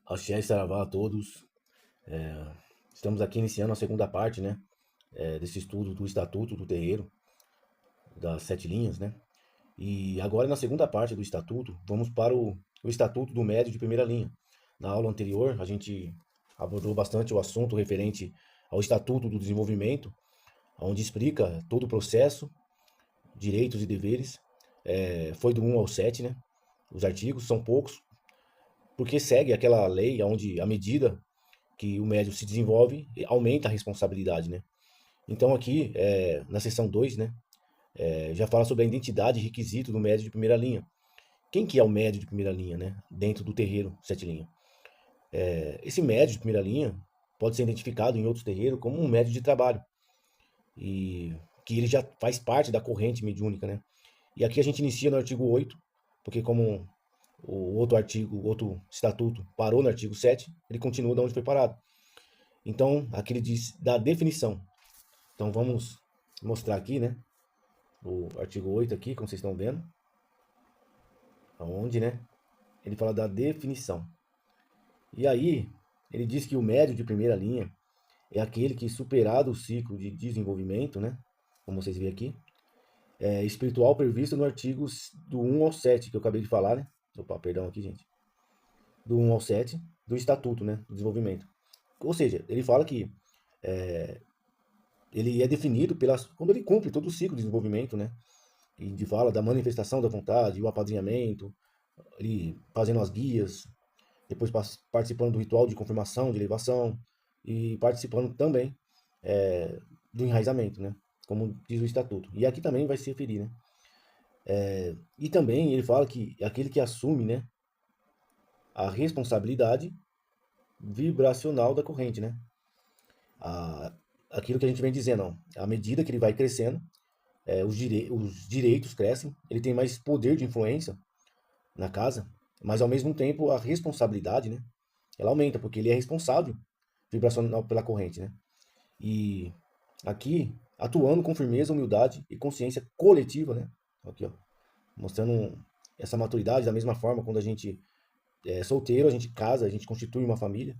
Axé e Saravá a todos. É, Estamos aqui iniciando a segunda parte, né, desse estudo do Estatuto do Terreiro, das sete linhas, né? E agora, na segunda parte do Estatuto, vamos para o Estatuto do Médio de Primeira Linha. Na aula anterior, a gente abordou bastante o assunto referente ao Estatuto do Desenvolvimento, onde explica todo o processo, direitos e deveres. Foi do 1 ao 7, né? Os artigos são poucos, porque segue aquela lei onde, à medida que o médium se desenvolve, aumenta a responsabilidade, né? Então aqui, na seção 2, né, já fala sobre a identidade e requisito do médium de primeira linha. Quem que é o médium de primeira linha, né, dentro do terreiro sete linha? Esse médium de primeira linha pode ser identificado em outros terreiros como um médium de trabalho, e que ele já faz parte da corrente mediúnica, né? E aqui a gente inicia no artigo 8, porque como o outro artigo, o outro estatuto parou no artigo 7, ele continua de onde foi parado. Então, aqui ele diz da definição. Então vamos mostrar aqui, né? O artigo 8 aqui, como vocês estão vendo. Aonde, né? Ele fala da definição. E aí, ele diz que o médio de primeira linha é aquele que, superado o ciclo de desenvolvimento, né? Como vocês veem aqui, é espiritual previsto no artigo do 1 ao 7, que eu acabei de falar, né? Opa, perdão aqui, gente. Do 1 ao 7 do Estatuto, né? Do Desenvolvimento. Ou seja, ele fala que ele é definido pelas, quando ele cumpre todo o ciclo de desenvolvimento, né? E de fala da manifestação da vontade, o apadrinhamento, ele fazendo as guias, depois participando do ritual de confirmação, de elevação, e participando também do enraizamento, né? Como diz o estatuto. E aqui também vai se referir, né? E também ele fala que é aquele que assume, né, a responsabilidade vibracional da corrente, né? A, Aquilo que a gente vem dizendo, ó, à medida que ele vai crescendo, os direitos crescem, ele tem mais poder de influência na casa, mas ao mesmo tempo a responsabilidade, né, ela aumenta, porque ele é responsável vibracional pela corrente, né? E aqui, atuando com firmeza, humildade e consciência coletiva, né? Aqui, ó, mostrando essa maturidade da mesma forma quando a gente é solteiro, a gente casa, a gente constitui uma família,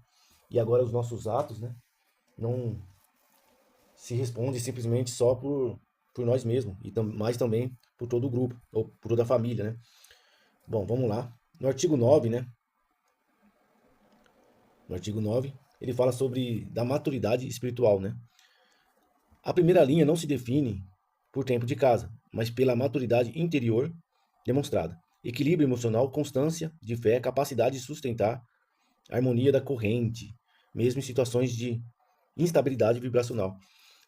e agora os nossos atos, né, não se respondem simplesmente só por nós mesmos, e mais também por todo o grupo, ou por toda a família, né? Bom, vamos lá. No artigo 9, né? No artigo 9, ele fala sobre da maturidade espiritual, né? A primeira linha não se define por tempo de casa, mas pela maturidade interior demonstrada. Equilíbrio emocional, constância de fé, capacidade de sustentar a harmonia da corrente, mesmo em situações de instabilidade vibracional.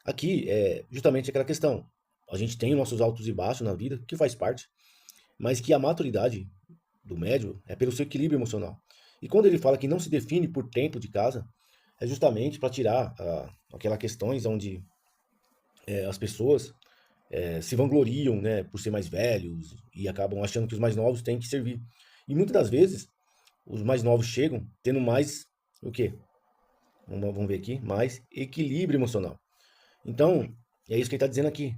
Aqui é justamente aquela questão. A gente tem nossos altos e baixos na vida, que faz parte, mas que a maturidade do médium é pelo seu equilíbrio emocional. E quando ele fala que não se define por tempo de casa, é justamente para tirar aquelas questões onde as pessoas se vangloriam, né, por ser mais velhos e acabam achando que os mais novos têm que servir. E muitas das vezes os mais novos chegam tendo mais o quê? Vamos ver aqui, mais equilíbrio emocional. Então, é isso que ele está dizendo aqui,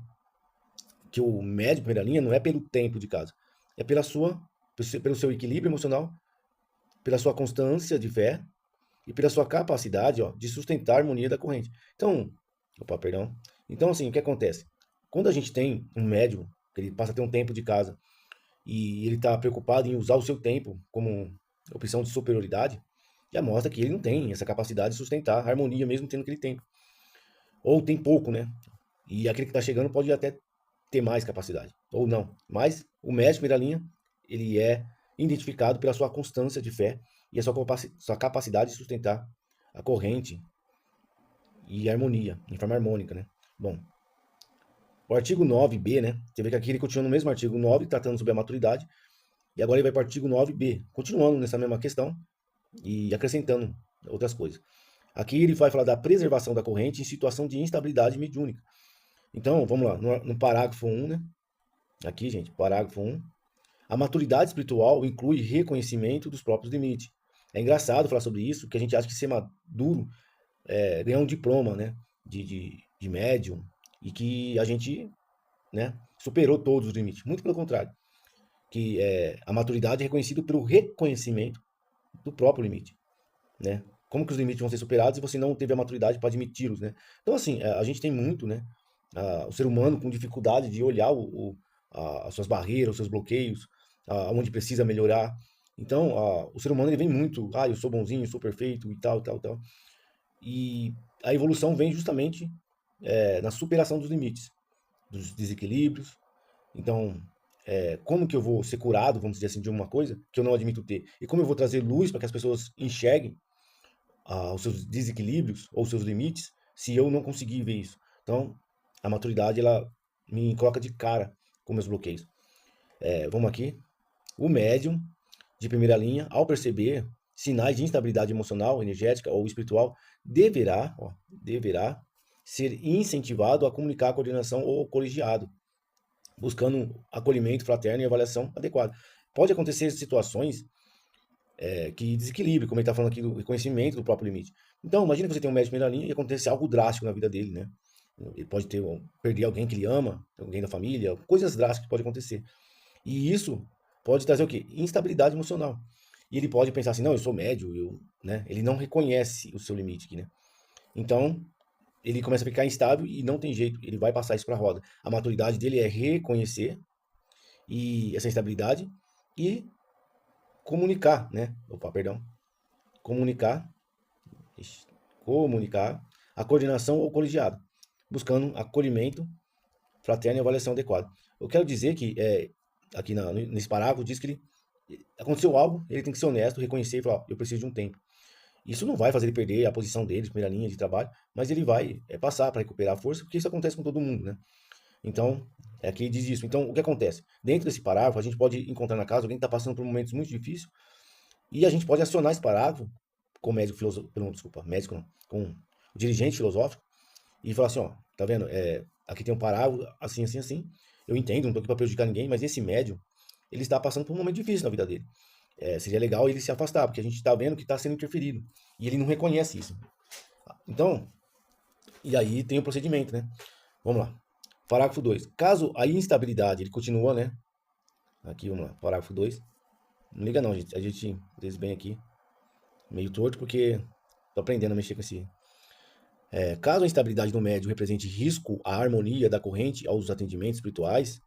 que o médio de primeira linha não é pelo tempo de casa, é pelo seu equilíbrio emocional, pela sua constância de fé e pela sua capacidade, ó, de sustentar a harmonia da corrente. Então, opa, perdão. Então, assim, o que acontece? Quando a gente tem um médium, que ele passa a ter um tempo de casa, e ele está preocupado em usar o seu tempo como opção de superioridade, já mostra que ele não tem essa capacidade de sustentar a harmonia mesmo tendo aquele tempo. Ou tem pouco, né? E aquele que está chegando pode até ter mais capacidade, ou não. Mas o médico primeira linha, ele é identificado pela sua constância de fé e a sua capacidade de sustentar a corrente e a harmonia, em forma harmônica, né? Bom, o artigo 9b, né? Você vê que aqui ele continua no mesmo artigo 9, tratando sobre a maturidade, e agora ele vai para o artigo 9b, continuando nessa mesma questão e acrescentando outras coisas. Aqui ele vai falar da preservação da corrente em situação de instabilidade mediúnica. Então, vamos lá, no parágrafo 1, né? Aqui, gente, parágrafo 1. A maturidade espiritual inclui reconhecimento dos próprios limites. É engraçado falar sobre isso, que a gente acha que ser maduro é ganhar um diploma, né? De médium, e que a gente, né, superou todos os limites. Muito pelo contrário. Que a maturidade é reconhecida pelo reconhecimento do próprio limite. né? Como que os limites vão ser superados se você não teve a maturidade para admiti-los, né? Então, assim, a gente tem muito, né? O ser humano com dificuldade de olhar as suas barreiras, os seus bloqueios, onde precisa melhorar. Então, o ser humano ele vem muito, eu sou bonzinho, sou perfeito e tal, tal, tal. E a evolução vem justamente na superação dos limites, dos desequilíbrios. Então, como que eu vou ser curado, vamos dizer assim, de uma coisa que eu não admito ter? E como eu vou trazer luz para que as pessoas enxerguem os seus desequilíbrios ou os seus limites se eu não conseguir ver isso? Então, a maturidade, ela me coloca de cara com meus bloqueios. Vamos aqui. O médium de primeira linha, ao perceber sinais de instabilidade emocional, energética ou espiritual, deverá ser incentivado a comunicar a coordenação ou colegiado, buscando acolhimento fraterno e avaliação adequada. Pode acontecer situações que desequilibre, como ele está falando aqui do reconhecimento do próprio limite. Então, imagina que você tem um médico de primeira linha e acontece algo drástico na vida dele, né? Ele pode perder alguém que ele ama, alguém da família, coisas drásticas que podem acontecer. E isso pode trazer o quê? Instabilidade emocional. E ele pode pensar assim, não, eu sou médio, né? Ele não reconhece o seu limite aqui, né? Então, ele começa a ficar instável e não tem jeito, ele vai passar isso para a roda. A maturidade dele é reconhecer essa instabilidade e comunicar, né? Opa, perdão. Comunicar, comunicar a coordenação ou colegiado, buscando acolhimento fraterno e avaliação adequada. Eu quero dizer que aqui nesse parágrafo diz que aconteceu algo, ele tem que ser honesto, reconhecer e falar, ó, eu preciso de um tempo. Isso não vai fazer ele perder a posição dele, primeira linha de trabalho, mas ele vai passar para recuperar a força, porque isso acontece com todo mundo, né? Então, aqui diz isso. Então, o que acontece? Dentro desse parágrafo, a gente pode encontrar na casa alguém que está passando por momentos muito difíceis, e a gente pode acionar esse parágrafo com o médico filosófico, não, desculpa, médico não, com o dirigente filosófico, e falar assim, ó, tá vendo? Aqui tem um parágrafo, assim, assim, assim. Eu entendo, não tô aqui para prejudicar ninguém, mas esse médium, ele está passando por um momento difícil na vida dele. Seria legal ele se afastar, porque a gente está vendo que está sendo interferido. E ele não reconhece isso. Então, e aí tem o procedimento, né? Vamos lá. Parágrafo 2. Caso a instabilidade, ele continua, né? Aqui, vamos lá. Parágrafo 2. Não liga não, gente. A gente fez bem aqui. Meio torto, porque tô aprendendo a mexer com esse. Caso a instabilidade do médium represente risco à harmonia da corrente aos atendimentos espirituais,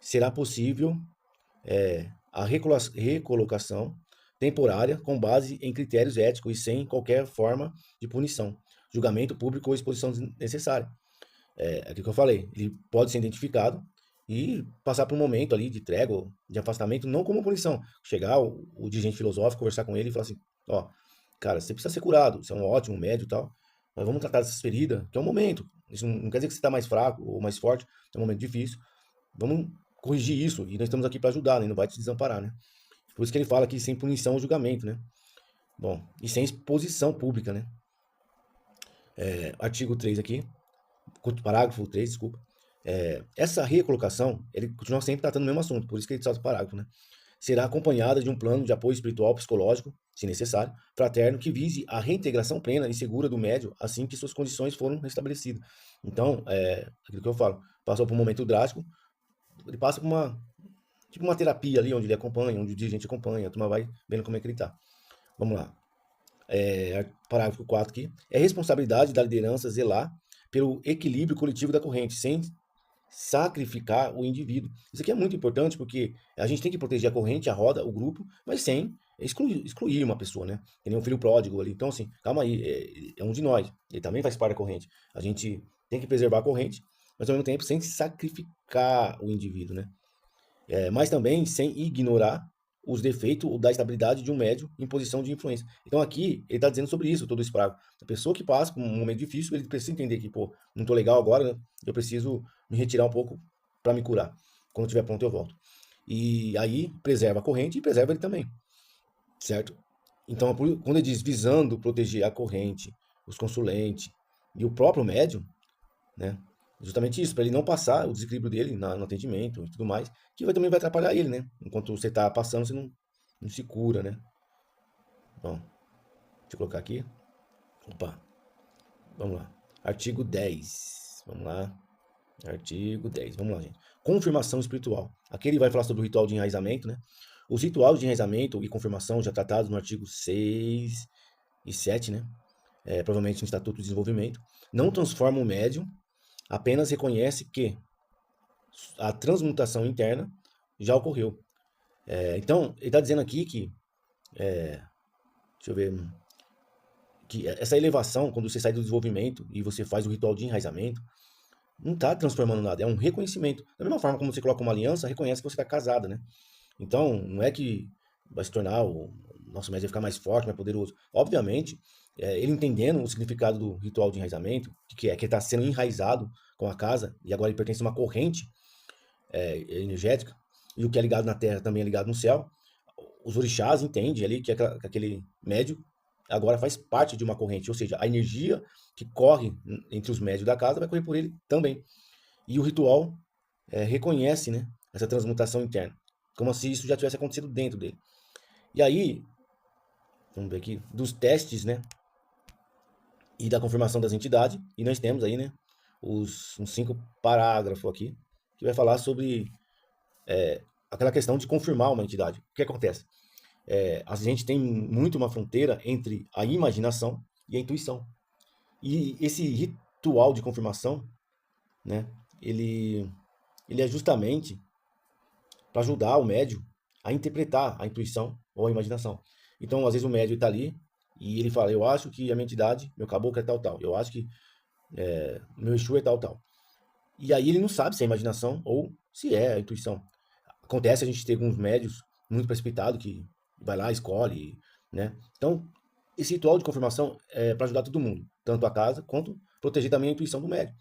será possível a recolocação temporária com base em critérios éticos e sem qualquer forma de punição, julgamento público ou exposição desnecessária. Aquilo que eu falei, ele pode ser identificado e passar por um momento ali de trégua, de afastamento, não como punição. Chegar o dirigente filosófico, conversar com ele e falar assim, ó, cara, você precisa ser curado, você é um ótimo médio e tal, mas vamos tratar dessas feridas, que é um momento. Isso não quer dizer que você está mais fraco ou mais forte, é um momento difícil. Vamos corrigir isso, e nós estamos aqui para ajudar, né? Não vai te desamparar, né? Por isso que ele fala aqui sem punição ou julgamento, né? Bom, e sem exposição pública, né? Artigo 3 aqui, parágrafo 3, desculpa. Essa recolocação, ele continua sempre tratando o mesmo assunto, por isso que ele salta o parágrafo, né? Será acompanhada de um plano de apoio espiritual, psicológico, se necessário, fraterno, que vise a reintegração plena e segura do médium assim que suas condições foram restabelecidas. Então, aquilo que eu falo, passou por um momento drástico, ele passa por uma terapia ali, onde ele acompanha, onde o dirigente acompanha, a turma vai vendo como é que ele tá. Vamos lá. Parágrafo 4 aqui. É responsabilidade da liderança zelar pelo equilíbrio coletivo da corrente, sem sacrificar o indivíduo. Isso aqui é muito importante porque a gente tem que proteger a corrente, a roda, o grupo, mas sem excluir uma pessoa, né? Tem um filho pródigo ali. Então, assim, calma aí, é um de nós. Ele também faz parte da corrente. A gente tem que preservar a corrente, mas ao mesmo tempo sem sacrificar o indivíduo, né? Mas também sem ignorar os defeitos da estabilidade de um médium em posição de influência. Então aqui ele está dizendo sobre isso, todo esse parágrafo. A pessoa que passa por um momento difícil, ele precisa entender que, pô, não tô legal agora, né? Eu preciso me retirar um pouco para me curar. Quando estiver pronto eu volto. E aí preserva a corrente e preserva ele também, certo? Então quando ele diz visando proteger a corrente, os consulentes e o próprio médium, né? Justamente isso, para ele não passar o desequilíbrio dele no atendimento e tudo mais, que também vai atrapalhar ele, né? Enquanto você está passando, você não se cura, né? Bom, deixa eu colocar aqui. Opa, vamos lá. Artigo 10. Vamos lá. Artigo 10. Vamos lá, gente. Confirmação espiritual. Aqui ele vai falar sobre o ritual de enraizamento, né? Os rituais de enraizamento e confirmação já tratados no artigo 6 e 7, né? Provavelmente no Estatuto de Desenvolvimento, não transforma o médium, apenas reconhece que a transmutação interna já ocorreu. Então, ele está dizendo aqui que, deixa eu ver, que essa elevação, quando você sai do desenvolvimento e você faz o ritual de enraizamento, não está transformando nada, é um reconhecimento. Da mesma forma como você coloca uma aliança, reconhece que você está casada, né? Então, não é que vai se tornar o nosso médium vai ficar mais forte, mais poderoso. Obviamente, ele entendendo o significado do ritual de enraizamento, que é que ele está sendo enraizado com a casa, e agora ele pertence a uma corrente energética, e o que é ligado na terra também é ligado no céu. Os orixás entendem ali que aquele médium agora faz parte de uma corrente, ou seja, a energia que corre entre os médios da casa vai correr por ele também. E o ritual reconhece, né, essa transmutação interna, como se isso já tivesse acontecido dentro dele. E aí, vamos ver aqui, dos testes, né, e da confirmação das entidades, e nós temos aí, né, uns 5 parágrafos aqui, que vai falar sobre aquela questão de confirmar uma entidade. O que acontece? A gente tem muito uma fronteira entre a imaginação e a intuição. E esse ritual de confirmação, né, ele é justamente para ajudar o médium a interpretar a intuição ou a imaginação. Então, às vezes o médium está ali e ele fala, eu acho que a minha entidade, meu caboclo é tal, tal. Eu acho que meu Exu é tal, tal. E aí ele não sabe se é a imaginação ou se é a intuição. Acontece a gente ter alguns médios muito precipitados que vai lá, escolhe, né? Então, esse ritual de confirmação é para ajudar todo mundo, tanto a casa quanto proteger também a intuição do médium.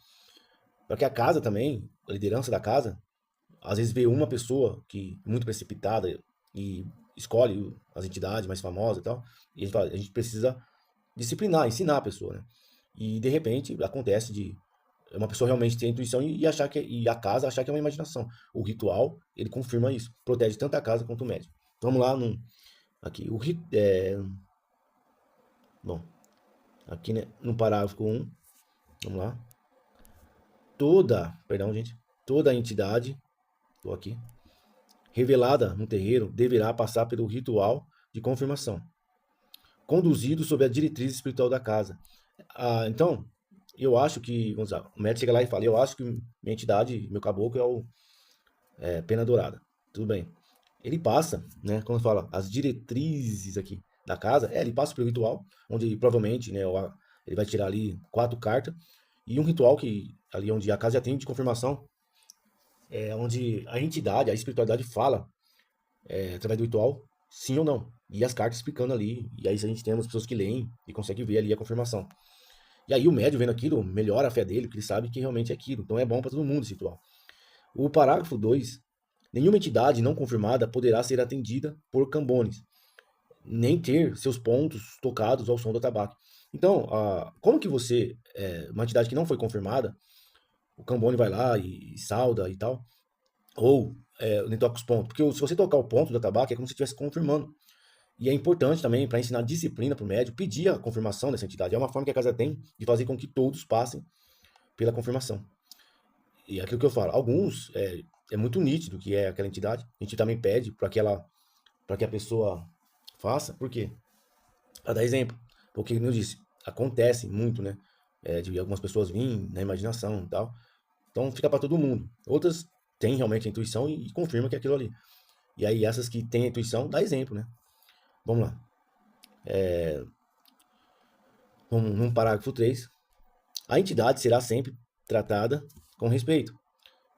Para que a casa também, a liderança da casa, às vezes vê uma pessoa que é muito precipitada e escolhe as entidades mais famosas e tal, e a gente precisa disciplinar, ensinar a pessoa, né? E de repente acontece de uma pessoa realmente ter intuição e achar e a casa achar que é uma imaginação. O ritual, ele confirma isso, protege tanto a casa quanto o médium. Então, vamos lá aqui bom, aqui, né, no parágrafo 1, vamos lá. Perdão, gente, toda entidade, estou aqui, revelada no terreiro, deverá passar pelo ritual de confirmação, conduzido sob a diretriz espiritual da casa. Então, eu acho que, vamos lá, o médico chega lá e fala, eu acho que minha entidade, meu caboclo é o Pena Dourada. Tudo bem. Ele passa, né, quando fala as diretrizes aqui da casa, ele passa pelo ritual, onde provavelmente, né, ele vai tirar ali 4 cartas, e um ritual que, ali onde a casa já tem de confirmação, onde a entidade, a espiritualidade fala, através do ritual, sim ou não. E as cartas explicando ali, e aí a gente tem as pessoas que leem e conseguem ver ali a confirmação. E aí o médium vendo aquilo, melhora a fé dele, porque ele sabe que realmente é aquilo. Então é bom para todo mundo esse ritual. O parágrafo 2. Nenhuma entidade não confirmada poderá ser atendida por cambones, nem ter seus pontos tocados ao som do tabaco. Então, como que você, uma entidade que não foi confirmada, o cambone vai lá e sauda e tal, ou nem toca os pontos? Porque se você tocar o ponto do tabaco, é como se estivesse confirmando. E é importante também, para ensinar disciplina para o médium, pedir a confirmação dessa entidade. É uma forma que a casa tem de fazer com que todos passem pela confirmação. E é aquilo que eu falo, alguns é muito nítido que é aquela entidade. A gente também pede para que a pessoa faça, por quê? Para dar exemplo. Porque, como eu disse, acontece muito, né? De algumas pessoas virem na imaginação e tal. Então fica para todo mundo. Outras têm realmente a intuição e confirmam que é aquilo ali. E aí essas que têm a intuição, dá exemplo, né? Vamos lá. Num parágrafo 3, a entidade será sempre tratada com respeito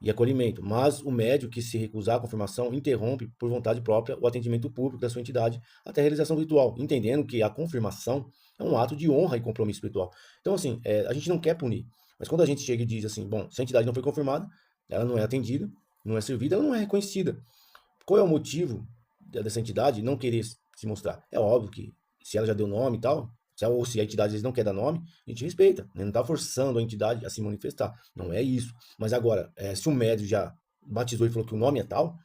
e acolhimento, mas o médium que se recusar à confirmação interrompe por vontade própria o atendimento público da sua entidade até a realização do ritual, entendendo que a confirmação é um ato de honra e compromisso espiritual. Então, assim, a gente não quer punir, mas quando a gente chega e diz assim, bom, se a entidade não foi confirmada, ela não é atendida, não é servida, ela não é reconhecida. Qual é o motivo dessa entidade não querer se mostrar? É óbvio que se ela já deu nome e tal, ou se a entidade às vezes não quer dar nome, a gente respeita, né? Não está forçando a entidade a se manifestar, não é isso. Mas agora, se o médium já batizou e falou que o nome é tal,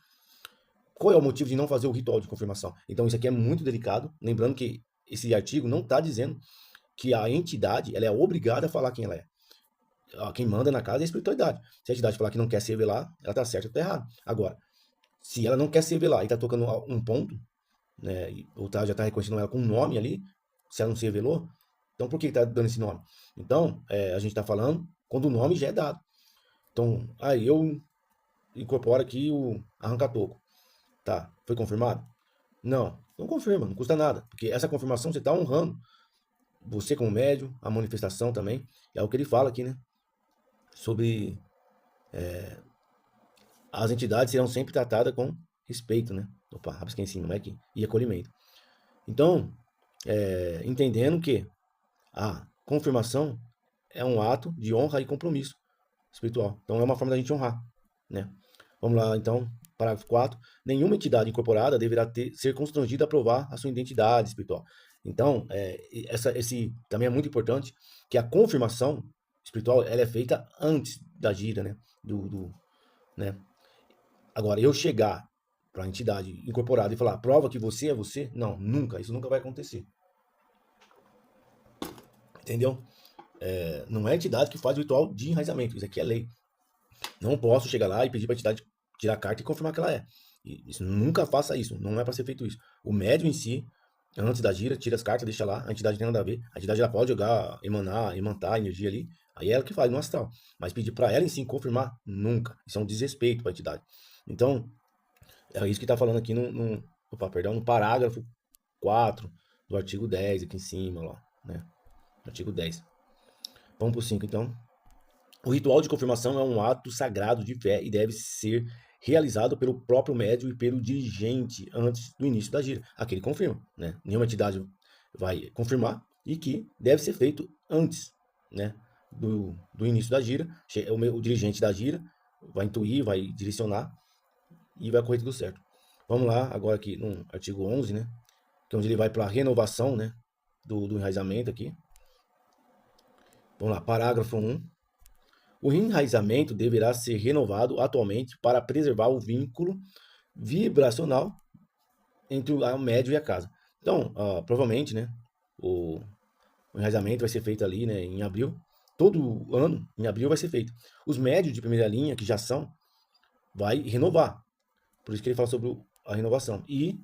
qual é o motivo de não fazer o ritual de confirmação? Então isso aqui é muito delicado, lembrando que esse artigo não está dizendo que a entidade ela é obrigada a falar quem ela é. Quem manda na casa é a espiritualidade. Se a entidade falar que não quer se revelar, ela está certa ou está errada. Agora, se ela não quer se revelar e está tocando um ponto, né, ou já está reconhecendo ela com um nome ali, se ela não se revelou, então por que está dando esse nome? Então, a gente está falando quando o nome já é dado. Então, aí eu incorporo aqui o arranca-toco. Tá, foi confirmado? Não confirma, não custa nada. Porque essa confirmação você está honrando você como médium, a manifestação também. É o que ele fala aqui, né? Sobre as entidades serão sempre tratadas com respeito, né? Opa, rabisquei em cima, não é aqui. E acolhimento. Então, entendendo que a confirmação é um ato de honra e compromisso espiritual. Então, é uma forma da gente honrar, né? Vamos lá, então, parágrafo 4. Nenhuma entidade incorporada deverá ser constrangida a provar a sua identidade espiritual. Então, esse também é muito importante, que a confirmação espiritual ela é feita antes da gira, né? Né? Agora, eu chegar para a entidade incorporada e falar, prova que você é você? Não, nunca. Isso nunca vai acontecer. Entendeu? Não é a entidade que faz o ritual de enraizamento. Isso aqui é lei. Não posso chegar lá e pedir para a entidade tirar a carta e confirmar que ela é. Isso, nunca faça isso. Não é para ser feito isso. O médium em si, antes da gira, tira as cartas, deixa lá. A entidade não tem nada a ver. A entidade ela pode jogar, imantar energia ali. Aí é ela que faz no astral. Mas pedir para ela em si confirmar, nunca. Isso é um desrespeito para a entidade. Então, é isso que está falando aqui no parágrafo 4 do artigo 10, aqui em cima, ó, né? Artigo 10. Vamos para o 5, então. O ritual de confirmação é um ato sagrado de fé e deve ser realizado pelo próprio médium e pelo dirigente antes do início da gira. Aqui ele confirma, né? Nenhuma entidade vai confirmar e que deve ser feito antes, né? Do início da gira. O dirigente da gira vai intuir, vai direcionar e vai correr tudo certo. Vamos lá, agora aqui no artigo 11, né? Que é onde ele vai para a renovação, né? Do enraizamento aqui. Vamos lá, parágrafo 1. O enraizamento deverá ser renovado atualmente para preservar o vínculo vibracional entre o médium e a casa. Então, provavelmente, né, o enraizamento vai ser feito ali, né, em abril. Todo ano, em abril, vai ser feito. Os médios de primeira linha, que já são, vai renovar. Por isso que ele fala sobre a renovação. E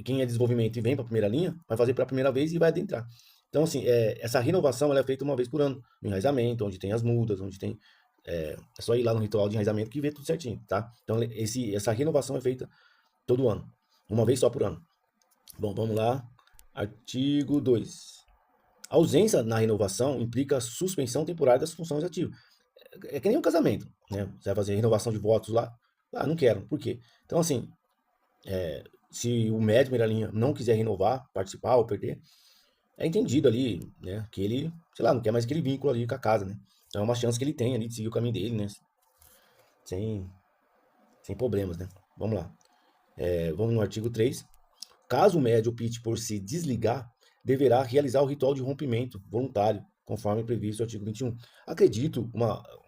quem é desenvolvimento e vem para a primeira linha, vai fazer pela primeira vez e vai adentrar. Então, assim, essa renovação ela é feita uma vez por ano, no enraizamento, onde tem as mudas, onde tem. É só ir lá no ritual de enraizamento que vê tudo certinho, tá? Então, essa renovação é feita todo ano, uma vez só por ano. Bom, vamos lá. Artigo 2. A ausência na renovação implica a suspensão temporária das funções ativas. É que nem um casamento, né? Você vai fazer renovação de votos lá. Ah, não quero. Por quê? Então, assim, se o médium primeira linha não quiser renovar, participar ou perder, é entendido ali, né, que ele, sei lá, não quer mais aquele vínculo ali com a casa, né? Então é uma chance que ele tem ali de seguir o caminho dele, né? Sem problemas, né? Vamos lá. Vamos no artigo 3. Caso o médium opte por se desligar, deverá realizar o ritual de rompimento voluntário, conforme previsto no artigo 21. Acredito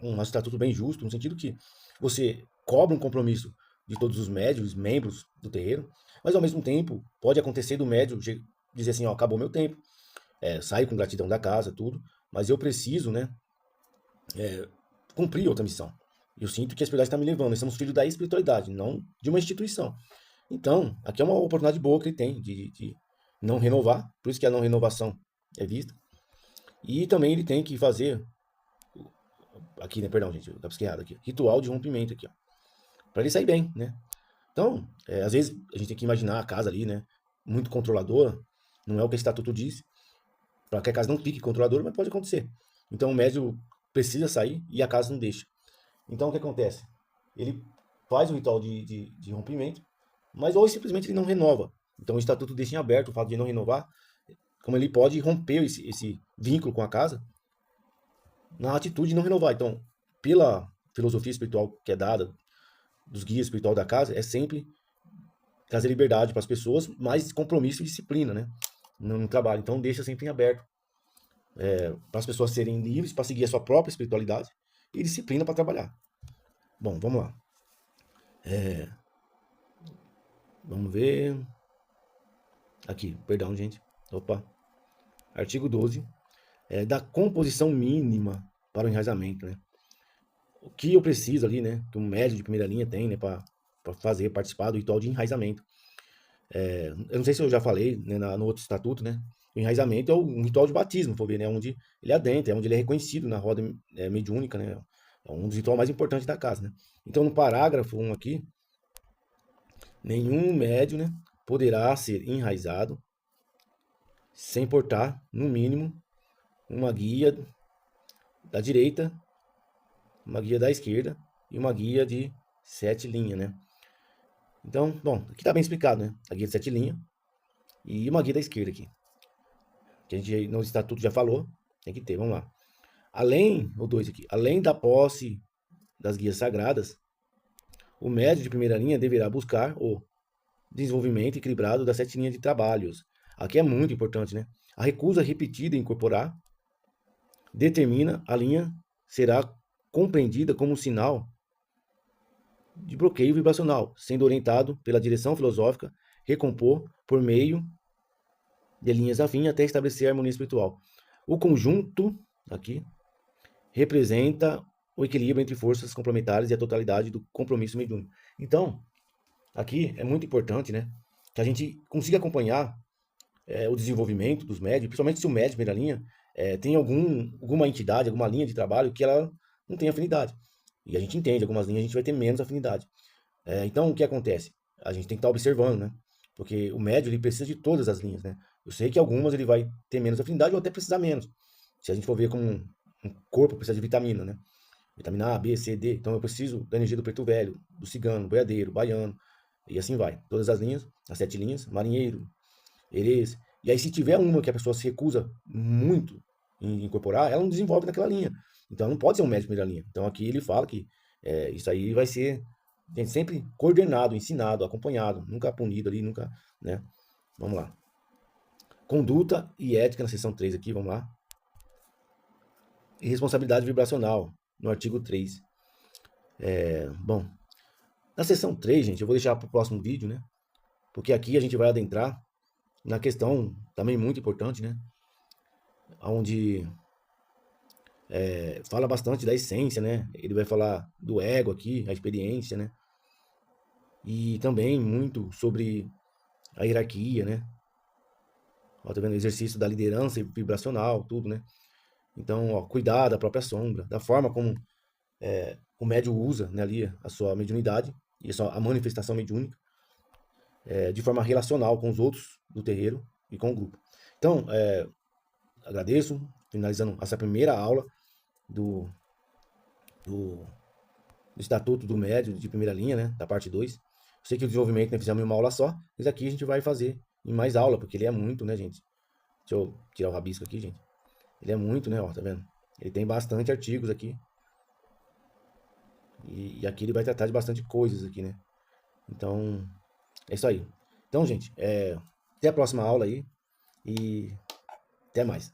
um estatuto bem justo, no sentido que você cobra um compromisso de todos os médios, membros do terreiro, mas ao mesmo tempo pode acontecer do médium dizer assim, ó, acabou meu tempo, saio com gratidão da casa, tudo, mas eu preciso, né, cumprir outra missão. Eu sinto que a espiritualidade está me levando, nós somos filhos da espiritualidade, não de uma instituição. Então, aqui é uma oportunidade boa que ele tem de não renovar, por isso que a não renovação é vista. E também ele tem que fazer, aqui, né, perdão, gente, eu estava errado aqui, ritual de rompimento aqui, ó, para ele sair bem, né? Então, às vezes a gente tem que imaginar a casa ali, né, muito controladora, não é o que o estatuto diz, para que a casa não fique controladora, mas pode acontecer. Então o médium precisa sair e a casa não deixa. Então o que acontece? Ele faz o ritual de rompimento, mas ou simplesmente ele não renova. Então o estatuto deixa em aberto o fato de não renovar, como ele pode romper esse vínculo com a casa na atitude de não renovar. Então, pela filosofia espiritual que é dada, dos guias espiritual da casa, é sempre trazer liberdade para as pessoas, mais compromisso e disciplina, né? No trabalho. Então deixa sempre em aberto. Para as pessoas serem livres para seguir a sua própria espiritualidade e disciplina para trabalhar. Bom, vamos lá. Vamos ver. Aqui, perdão, gente. Opa. Artigo 12. Da composição mínima para o enraizamento, né? O que eu preciso ali, né? Que um médium de primeira linha tem, né? Para participar do ritual de enraizamento. Eu não sei se eu já falei, né, no outro estatuto, né? O enraizamento é um ritual de batismo, for ver, né? Onde ele adentra, é onde ele é reconhecido na roda mediúnica, né? É um dos rituais mais importantes da casa, né? Então, no parágrafo 1 aqui, nenhum médium, né, poderá ser enraizado sem portar, no mínimo, uma guia da direita, uma guia da esquerda e uma guia de 7 linhas, né? Então, bom, aqui tá bem explicado, né? A guia de 7 linhas e uma guia da esquerda aqui. Que a gente no estatuto já falou, tem que ter, vamos lá. Além, o 2 aqui, além da posse das guias sagradas, o médium de primeira linha deverá buscar o desenvolvimento equilibrado das 7 linhas de trabalhos. Aqui é muito importante, né? A recusa repetida em incorporar determina a linha será compreendida como um sinal de bloqueio vibracional, sendo orientado pela direção filosófica, recompor por meio de linhas afins até estabelecer a harmonia espiritual. O conjunto aqui representa o equilíbrio entre forças complementares e a totalidade do compromisso mediúnico. Então, aqui é muito importante, né, que a gente consiga acompanhar o desenvolvimento dos médios, principalmente se o médio de primeira linha tem alguma entidade, alguma linha de trabalho que ela não tem afinidade. E a gente entende, algumas linhas a gente vai ter menos afinidade. Então, o que acontece? A gente tem que estar observando, né? Porque o médio ele precisa de todas as linhas, né? Eu sei que algumas ele vai ter menos afinidade ou até precisar menos. Se a gente for ver como um corpo precisa de vitamina, né? Vitamina A, B, C, D. Então eu preciso da energia do preto velho, do cigano, boiadeiro, baiano, e assim vai. Todas as linhas, as 7 linhas, marinheiro, herês. E aí se tiver uma que a pessoa se recusa muito em incorporar, ela não desenvolve naquela linha. Então não pode ser um médico de primeira linha. Então aqui ele fala que isso aí vai ser gente, sempre coordenado, ensinado, acompanhado, nunca punido ali, nunca, né? Vamos lá. Conduta e ética na seção 3 aqui, vamos lá. E responsabilidade vibracional, no artigo 3. Bom, na seção 3, gente, eu vou deixar para o próximo vídeo, né? Porque aqui a gente vai adentrar na questão também muito importante, né? Onde fala bastante da essência, né? Ele vai falar do ego aqui, a experiência, né? E também muito sobre a hierarquia, né? Ó, tá vendo? O exercício da liderança vibracional, tudo, né? Então, ó, cuidar da própria sombra, da forma como o médium usa, né, ali a sua mediunidade e a manifestação mediúnica de forma relacional com os outros do terreiro e com o grupo. Então, agradeço, finalizando essa primeira aula do, do, do Estatuto do Médium de primeira linha, né, da parte 2. Eu sei que o desenvolvimento, né, fizemos em uma aula só, mas aqui a gente vai fazer em mais aula, porque ele é muito, né, gente? Deixa eu tirar o rabisco aqui, gente. Ele é muito, né, ó, tá vendo? Ele tem bastante artigos aqui. E aqui ele vai tratar de bastante coisas aqui, né? Então, é isso aí. Então, gente, até a próxima aula aí e até mais.